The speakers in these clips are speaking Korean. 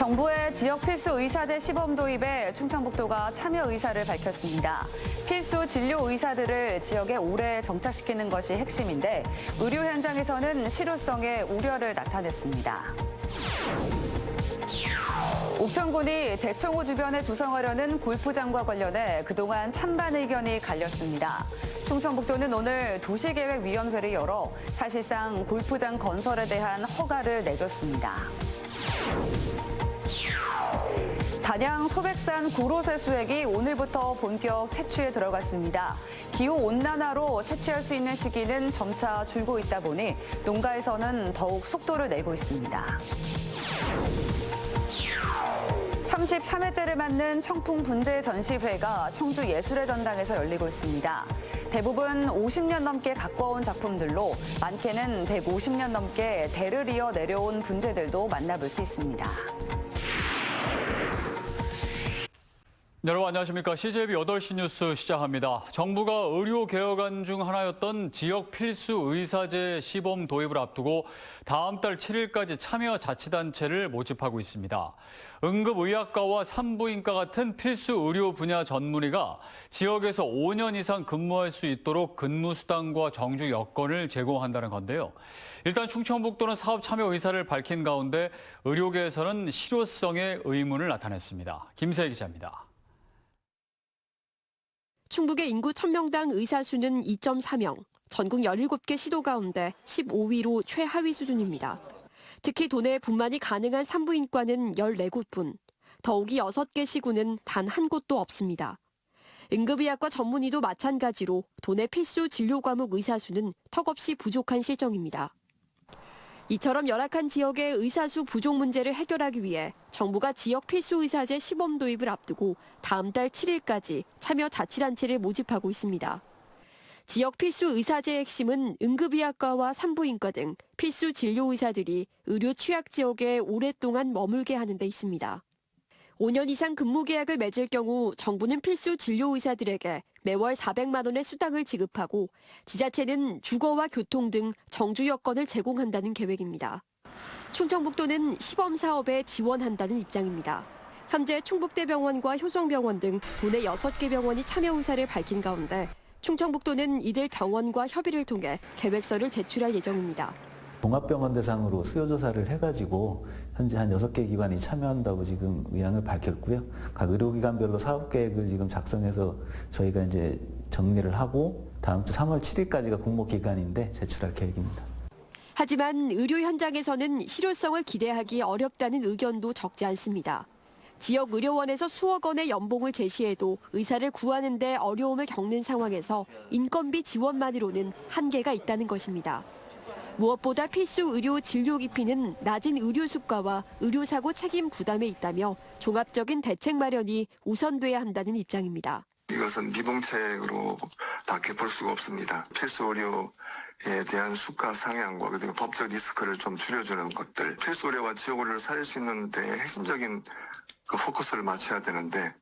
정부의 지역 필수 의사제 시범 도입에 충청북도가 참여 의사를 밝혔습니다. 필수 진료 의사들을 지역에 오래 정착시키는 것이 핵심인데 의료 현장에서는 실효성에 우려를 나타냈습니다. 옥천군이 대청호 주변에 조성하려는 골프장과 관련해 그동안 찬반 의견이 갈렸습니다. 충청북도는 오늘 도시계획위원회를 열어 사실상 골프장 건설에 대한 허가를 내줬습니다. 단양 소백산 구로새 수액이 오늘부터 본격 채취에 들어갔습니다. 기후온난화로 채취할 수 있는 시기는 점차 줄고 있다 보니 농가에서는 더욱 속도를 내고 있습니다. 33회째를 맞는 청풍 분재 전시회가 청주 예술의 전당에서 열리고 있습니다. 대부분 50년 넘게 가까운 작품들로 많게는 150년 넘게 대를 이어 내려온 분재들도 만나볼 수 있습니다. 여러분 안녕하십니까. CJB 8시 뉴스 시작합니다. 정부가 의료 개혁안 중 하나였던 지역 필수 의사제 시범 도입을 앞두고 다음 달 7일까지 참여 자치단체를 모집하고 있습니다. 응급의학과와 산부인과 같은 필수 의료 분야 전문의가 지역에서 5년 이상 근무할 수 있도록 근무 수당과 정주 여건을 제공한다는 건데요. 일단 충청북도는 사업 참여 의사를 밝힌 가운데 의료계에서는 실효성에 의문을 나타냈습니다. 김세희 기자입니다. 충북의 인구 1000명당 의사 수는 2.4명, 전국 17개 시도 가운데 15위로 최하위 수준입니다. 특히 도내 분만이 가능한 산부인과는 14곳뿐, 더욱이 6개 시군은 단 한 곳도 없습니다. 응급의학과 전문의도 마찬가지로 도내 필수 진료 과목 의사 수는 턱없이 부족한 실정입니다. 이처럼 열악한 지역의 의사수 부족 문제를 해결하기 위해 정부가 지역 필수 의사제 시범 도입을 앞두고 다음 달 7일까지 참여 자치단체를 모집하고 있습니다. 지역 필수 의사제의 핵심은 응급의학과와 산부인과 등 필수 진료 의사들이 의료 취약 지역에 오랫동안 머물게 하는 데 있습니다. 5년 이상 근무 계약을 맺을 경우 정부는 필수 진료 의사들에게 매월 400만 원의 수당을 지급하고 지자체는 주거와 교통 등 정주 여건을 제공한다는 계획입니다. 충청북도는 시범 사업에 지원한다는 입장입니다. 현재 충북대병원과 효성병원 등 도내 6개 병원이 참여 의사를 밝힌 가운데 충청북도는 이들 병원과 협의를 통해 계획서를 제출할 예정입니다. 종합병원 대상으로 수요조사를 해가지고 현재 한 6개 기관이 참여한다고 지금 의향을 밝혔고요. 각 의료기관별로 사업계획을 지금 작성해서 저희가 이제 정리를 하고 다음 주 3월 7일까지가 공모기간인데 제출할 계획입니다. 하지만 의료 현장에서는 실효성을 기대하기 어렵다는 의견도 적지 않습니다. 지역 의료원에서 수억 원의 연봉을 제시해도 의사를 구하는 데 어려움을 겪는 상황에서 인건비 지원만으로는 한계가 있다는 것입니다. 무엇보다 필수 의료 진료 기피는 낮은 의료 수가와 의료사고 책임 부담에 있다며 종합적인 대책 마련이 우선돼야 한다는 입장입니다. 이것은 미봉책으로 밖에 볼 수가 없습니다. 필수 의료에 대한 수가 상향과 그리고 법적 리스크를 좀 줄여주는 것들, 필수 의료와 지역 의료를 살릴 수 있는 데 핵심적인 포커스를 맞춰야 되는데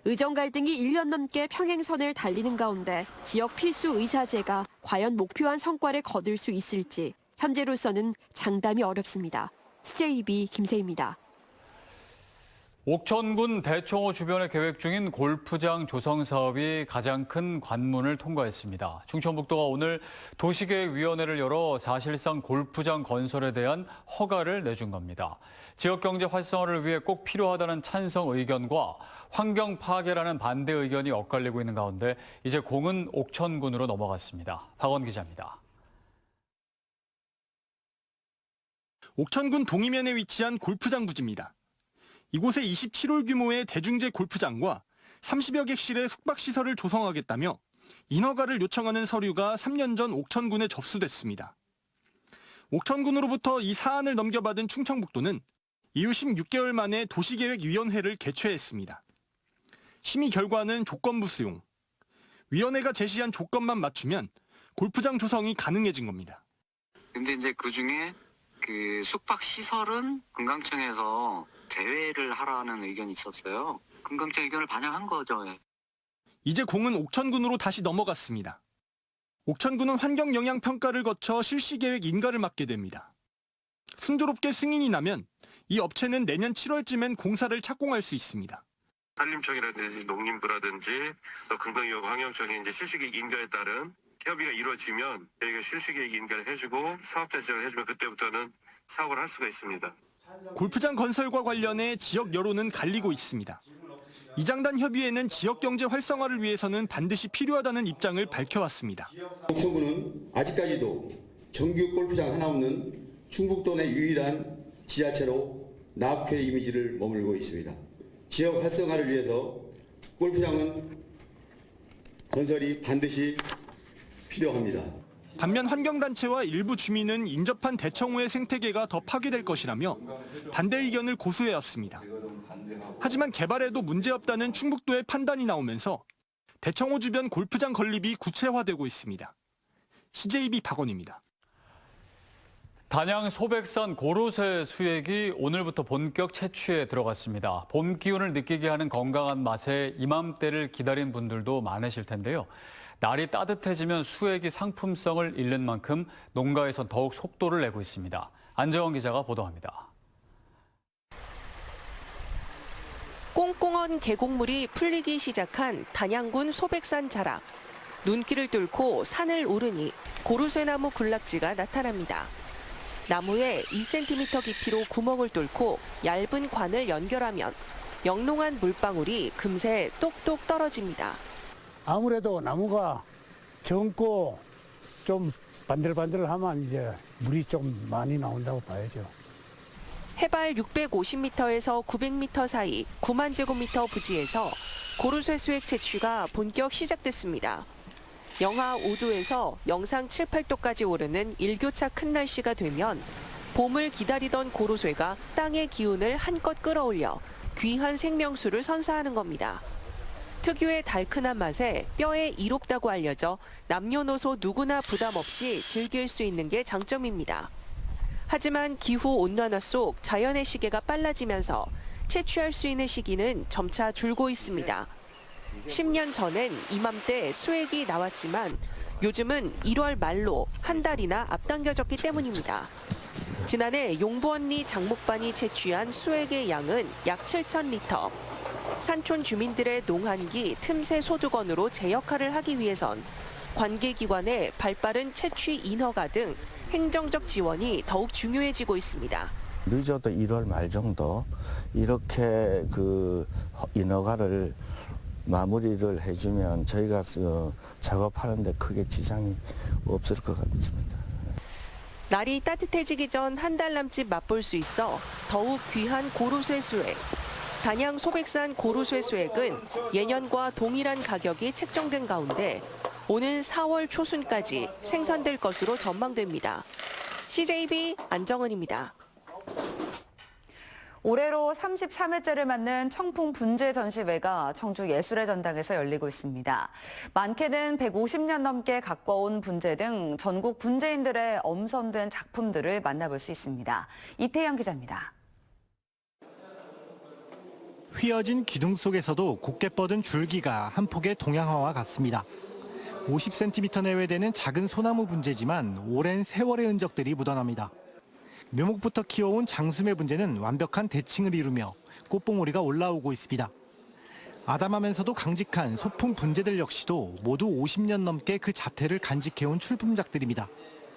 의정 갈등이 1년 넘게 평행선을 달리는 가운데 지역 필수 의사제가 과연 목표한 성과를 거둘 수 있을지 현재로서는 장담이 어렵습니다. CJB 김세희입니다. 옥천군 대청호 주변에 계획 중인 골프장 조성 사업이 가장 큰 관문을 통과했습니다. 충청북도가 오늘 도시계획위원회를 열어 사실상 골프장 건설에 대한 허가를 내준 겁니다. 지역경제 활성화를 위해 꼭 필요하다는 찬성 의견과 환경 파괴라는 반대 의견이 엇갈리고 있는 가운데 이제 공은 옥천군으로 넘어갔습니다. 박원 기자입니다. 옥천군 동이면에 위치한 골프장 부지입니다. 이곳에 27홀 규모의 대중제 골프장과 30여 객실의 숙박시설을 조성하겠다며 인허가를 요청하는 서류가 3년 전 옥천군에 접수됐습니다. 옥천군으로부터 이 사안을 넘겨받은 충청북도는 이후 16개월 만에 도시계획위원회를 개최했습니다. 심의 결과는 조건부 수용. 위원회가 제시한 조건만 맞추면 골프장 조성이 가능해진 겁니다. 근데 이제 그 중에 그 숙박 시설은 금강청에서 제외를 하라는 의견이 있었어요. 금강청 의견을 반영한 거죠. 이제 공은 옥천군으로 다시 넘어갔습니다. 옥천군은 환경영향평가를 거쳐 실시계획 인가를 맡게 됩니다. 순조롭게 승인이 나면 이 업체는 내년 7월쯤엔 공사를 착공할 수 있습니다. 산림청이라든지 농림부라든지 금강유업 환경청의 이제 실시계획 인가에 따른 협의가 이루어지면 저희가 실시계획 인가를 해주고 사업자 지정을 해주면 그때부터는 사업을 할 수가 있습니다. 골프장 건설과 관련해 지역 여론은 갈리고 있습니다. 이장단 협의회는 지역 경제 활성화를 위해서는 반드시 필요하다는 입장을 밝혀왔습니다. 농촌부는 아직까지도 정규 골프장 하나 없는 충북도 내 유일한 지자체로 낙후의 이미지를 머물고 있습니다. 지역 활성화를 위해서 골프장은 건설이 반드시 필요합니다. 반면 환경단체와 일부 주민은 인접한 대청호의 생태계가 더 파괴될 것이라며 반대 의견을 고수해왔습니다. 하지만 개발에도 문제없다는 충북도의 판단이 나오면서 대청호 주변 골프장 건립이 구체화되고 있습니다. CJB 박원입니다. 단양 소백산 고로쇠 수액이 오늘부터 본격 채취에 들어갔습니다. 봄 기운을 느끼게 하는 건강한 맛에 이맘때를 기다린 분들도 많으실 텐데요. 날이 따뜻해지면 수액이 상품성을 잃는 만큼 농가에선 더욱 속도를 내고 있습니다. 안재원 기자가 보도합니다. 꽁꽁한 계곡물이 풀리기 시작한 단양군 소백산 자락. 눈길을 뚫고 산을 오르니 고로쇠나무 군락지가 나타납니다. 나무에 2cm 깊이로 구멍을 뚫고 얇은 관을 연결하면 영롱한 물방울이 금세 똑똑 떨어집니다. 아무래도 나무가 젊고 좀 반들반들하면 이제 물이 좀 많이 나온다고 봐야죠. 해발 650m에서 900m 사이 9만 제곱미터 부지에서 고로쇠 수액 채취가 본격 시작됐습니다. 영하 5도에서 영상 7, 8도까지 오르는 일교차 큰 날씨가 되면 봄을 기다리던 고로쇠가 땅의 기운을 한껏 끌어올려 귀한 생명수를 선사하는 겁니다. 특유의 달큰한 맛에 뼈에 이롭다고 알려져 남녀노소 누구나 부담 없이 즐길 수 있는 게 장점입니다. 하지만 기후 온난화 속 자연의 시계가 빨라지면서 채취할 수 있는 시기는 점차 줄고 있습니다. 10년 전엔 이맘때 수액이 나왔지만 요즘은 1월 말로 한 달이나 앞당겨졌기 때문입니다. 지난해 용부언니 장목반이 채취한 수액의 양은 약 7,000리터. 산촌 주민들의 농한기 틈새 소득원으로 제 역할을 하기 위해선 관계기관의 발빠른 채취 인허가 등 행정적 지원이 더욱 중요해지고 있습니다. 늦어도 1월 말 정도 이렇게 인허가를 마무리를 해주면 저희가 작업하는 데 크게 지장이 없을 것 같습니다. 날이 따뜻해지기 전 한 달 남짓 맛볼 수 있어 더욱 귀한 고로쇠 수액. 단양 소백산 고로쇠 수액은 예년과 동일한 가격이 책정된 가운데 오는 4월 초순까지 생산될 것으로 전망됩니다. CJB 안정은입니다. 올해로 33회째를 맞는 청풍 분재 전시회가 청주 예술의 전당에서 열리고 있습니다. 많게는 150년 넘게 가꿔온 분재 등 전국 분재인들의 엄선된 작품들을 만나볼 수 있습니다. 이태영 기자입니다. 휘어진 기둥 속에서도 곱게 뻗은 줄기가 한 폭의 동양화와 같습니다. 50cm 내외 되는 작은 소나무 분재지만 오랜 세월의 흔적들이 묻어납니다. 묘목부터 키워온 장수매 분재는 완벽한 대칭을 이루며 꽃봉오리가 올라오고 있습니다. 아담하면서도 강직한 소품 분재들 역시도 모두 50년 넘게 그 자태를 간직해온 출품작들입니다.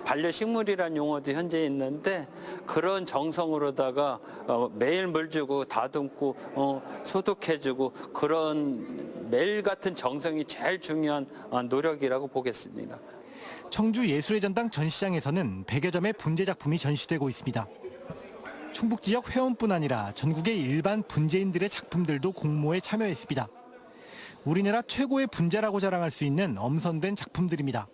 반려식물이라는 용어도 현재 있는데 그런 정성으로다가 매일 물 주고 다듬고 소독해주고 그런 매일 같은 정성이 제일 중요한 노력이라고 보겠습니다. 청주 예술의 전당 전시장에서는 100여 점의 분재 작품이 전시되고 있습니다. 충북 지역 회원뿐 아니라 전국의 일반 분재인들의 작품들도 공모에 참여했습니다. 우리나라 최고의 분재라고 자랑할 수 있는 엄선된 작품들입니다.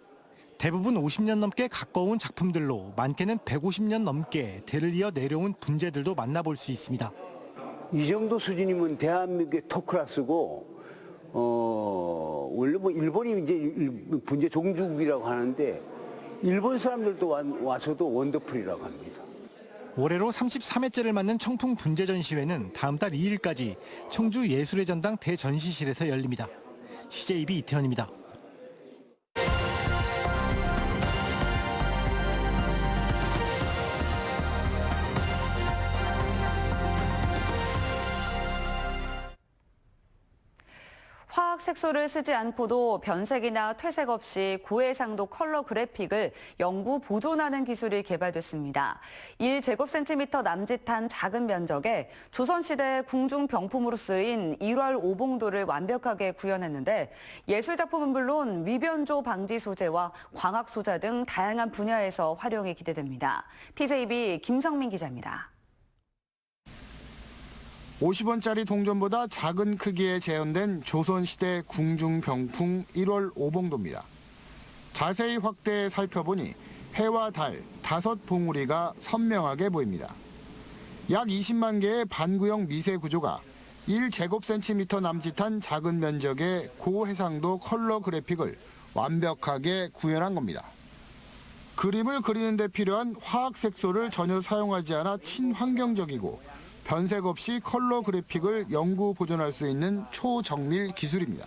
대부분 50년 넘게 가까운 작품들로 많게는 150년 넘게 대를 이어 내려온 분재들도 만나볼 수 있습니다. 이 정도 수준이면 대한민국의 톱클래스고 원래 뭐 일본이 이제 분재 종주국이라고 하는데 일본 사람들도 와서도 원더풀이라고 합니다. 올해로 33회째를 맞는 청풍 분재 전시회는 다음 달 2일까지 청주 예술의 전당 대전시실에서 열립니다. CJB 이태현입니다. 화학색소를 쓰지 않고도 변색이나 퇴색 없이 고해상도 컬러 그래픽을 영구 보존하는 기술이 개발됐습니다. 1제곱센티미터 남짓한 작은 면적에 조선시대 궁중 병품으로 쓰인 1월 오봉도를 완벽하게 구현했는데 예술작품은 물론 위변조 방지 소재와 광학 소자 등 다양한 분야에서 활용이 기대됩니다. TJB 김성민 기자입니다. 50원짜리 동전보다 작은 크기에 재현된 조선시대 궁중병풍 1월 오봉도입니다. 자세히 확대해 살펴보니 해와 달, 5봉우리가 선명하게 보입니다. 약 20만 개의 반구형 미세 구조가 1제곱센티미터 남짓한 작은 면적의 고해상도 컬러 그래픽을 완벽하게 구현한 겁니다. 그림을 그리는 데 필요한 화학색소를 전혀 사용하지 않아 친환경적이고 변색 없이 컬러 그래픽을 영구 보존할 수 있는 초정밀 기술입니다.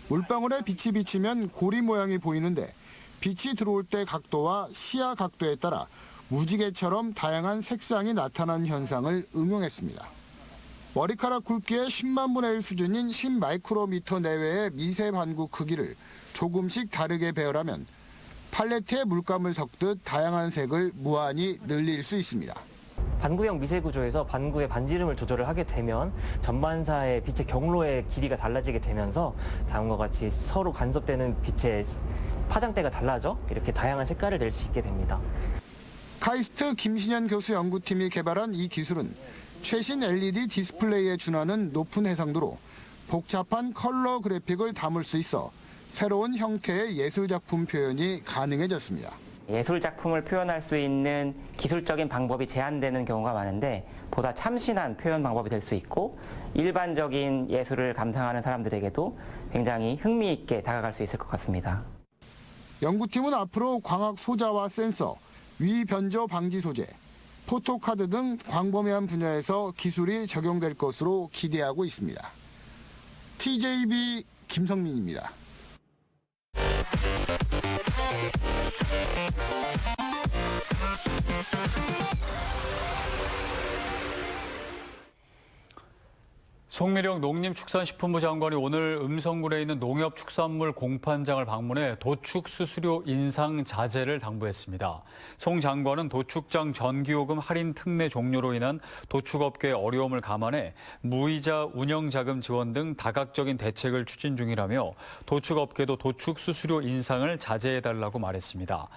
물방울에 빛이 비치면 고리 모양이 보이는데 빛이 들어올 때 각도와 시야 각도에 따라 무지개처럼 다양한 색상이 나타나는 현상을 응용했습니다. 머리카락 굵기의 10만 분의 1 수준인 10마이크로미터 내외의 미세 반구 크기를 조금씩 다르게 배열하면 팔레트에 물감을 섞듯 다양한 색을 무한히 늘릴 수 있습니다. 반구형 미세 구조에서 반구의 반지름을 조절을 하게 되면 전반사의 빛의 경로의 길이가 달라지게 되면서 다음과 같이 서로 간섭되는 빛의 파장대가 달라져 이렇게 다양한 색깔을 낼 수 있게 됩니다. 카이스트 김신현 교수 연구팀이 개발한 이 기술은 최신 LED 디스플레이에 준하는 높은 해상도로 복잡한 컬러 그래픽을 담을 수 있어 새로운 형태의 예술작품 표현이 가능해졌습니다. 예술작품을 표현할 수 있는 기술적인 방법이 제한되는 경우가 많은데 보다 참신한 표현 방법이 될 수 있고 일반적인 예술을 감상하는 사람들에게도 굉장히 흥미있게 다가갈 수 있을 것 같습니다. 연구팀은 앞으로 광학 소자와 센서, 위변조 방지 소재, 포토카드 등 광범위한 분야에서 기술이 적용될 것으로 기대하고 있습니다. TJB 김성민입니다. 송미령 농림축산식품부 장관이 오늘 음성군에 있는 농협축산물 공판장을 방문해 도축 수수료 인상 자제를 당부했습니다. 송 장관은 도축장 전기요금 할인 특례 종료로 인한 도축업계의 어려움을 감안해 무이자 운영자금 지원 등 다각적인 대책을 추진 중이라며 도축업계도 도축 수수료 인상을 자제해달라고 말했습니다.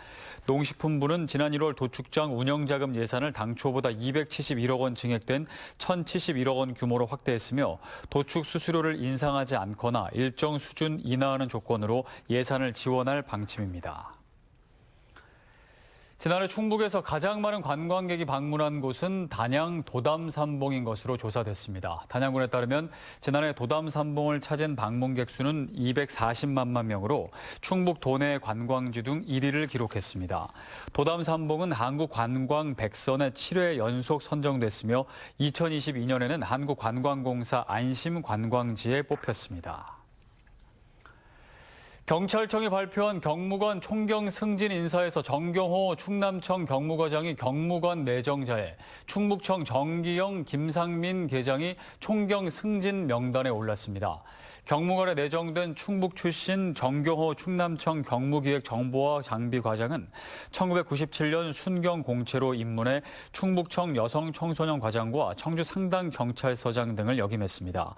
농식품부는 지난 1월 도축장 운영자금 예산을 당초보다 271억 원 증액된 1,071억 원 규모로 확대했으며 도축 수수료를 인상하지 않거나 일정 수준 인하하는 조건으로 예산을 지원할 방침입니다. 지난해 충북에서 가장 많은 관광객이 방문한 곳은 단양 도담산봉인 것으로 조사됐습니다. 단양군에 따르면 지난해 도담산봉을 찾은 방문객 수는 240만 명으로 충북 도내 관광지 중 1위를 기록했습니다. 도담산봉은 한국관광 100선에 7회 연속 선정됐으며 2022년에는 한국관광공사 안심관광지에 뽑혔습니다. 경찰청이 발표한 경무관 총경 승진 인사에서 정경호 충남청 경무과장이 경무관 내정자에 충북청 정기영, 김상민 계장이 총경 승진 명단에 올랐습니다. 경무관에 내정된 충북 출신 정경호 충남청 경무기획정보와 장비과장은 1997년 순경 공채로 입문해 충북청 여성청소년과장과 청주 상당경찰서장 등을 역임했습니다.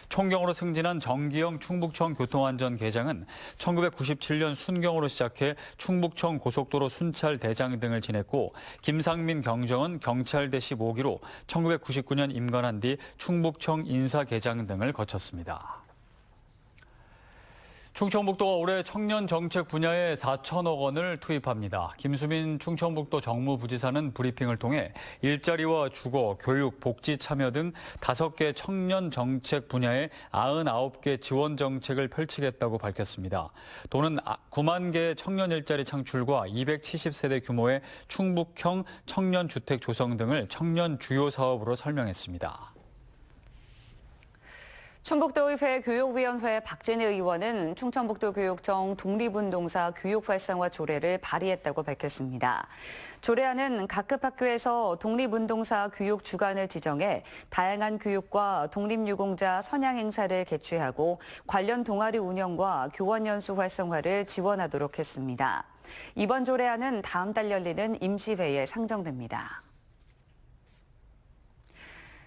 총경으로 승진한 정기영 충북청 교통안전계장은 1997년 순경으로 시작해 충북청 고속도로 순찰대장 등을 지냈고 김상민 경정은 경찰대시 5기로 1999년 임관한 뒤 충북청 인사계장 등을 거쳤습니다. 충청북도가 올해 청년 정책 분야에 4천억 원을 투입합니다. 김수민 충청북도 정무부지사는 브리핑을 통해 일자리와 주거, 교육, 복지 참여 등 5개 청년 정책 분야에 99개 지원 정책을 펼치겠다고 밝혔습니다. 또는 9만 개의 청년 일자리 창출과 270세대 규모의 충북형 청년 주택 조성 등을 청년 주요 사업으로 설명했습니다. 충북도의회 교육위원회 박진희 의원은 충청북도교육청 독립운동사 교육 활성화 조례를 발의했다고 밝혔습니다. 조례안은 각급 학교에서 독립운동사 교육 주간을 지정해 다양한 교육과 독립유공자 선양 행사를 개최하고 관련 동아리 운영과 교원 연수 활성화를 지원하도록 했습니다. 이번 조례안은 다음 달 열리는 임시회에 상정됩니다.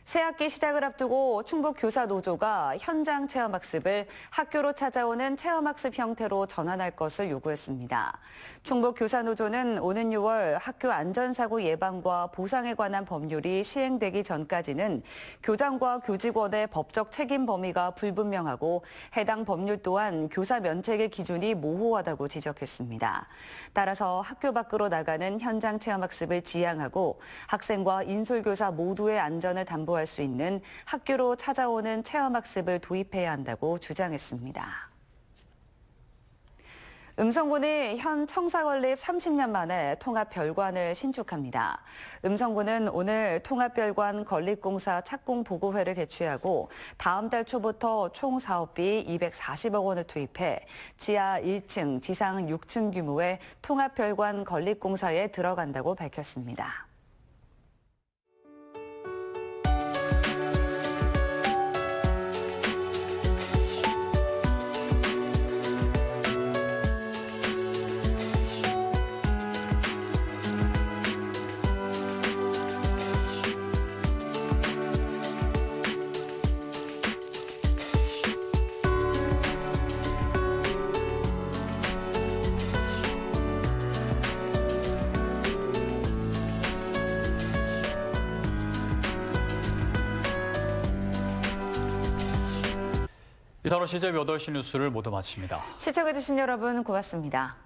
새학기 시작을 앞두고 충북교사노조가 현장 체험학습을 학교로 찾아오는 체험학습 형태로 전환할 것을 요구했습니다. 충북교사노조는 오는 6월 학교 안전사고 예방과 보상에 관한 법률이 시행되기 전까지는 교장과 교직원의 법적 책임 범위가 불분명하고 해당 법률 또한 교사 면책의 기준이 모호하다고 지적했습니다. 따라서 학교 밖으로 나가는 현장 체험학습을 지양하고 학생과 인솔교사 모두의 안전을 담보할 수 있는 학교로 찾아오는 체험학습을 도입해야 한다고 주장했습니다. 음성군이 현 청사 건립 30년 만에 통합별관을 신축합니다. 음성군은 오늘 통합별관 건립공사 착공보고회를 개최하고 다음 달 초부터 총 사업비 240억 원을 투입해 지하 1층, 지상 6층 규모의 통합별관 건립공사에 들어간다고 밝혔습니다. 이상으로 CJB 8시 뉴스를 모두 마칩니다. 시청해주신 여러분 고맙습니다.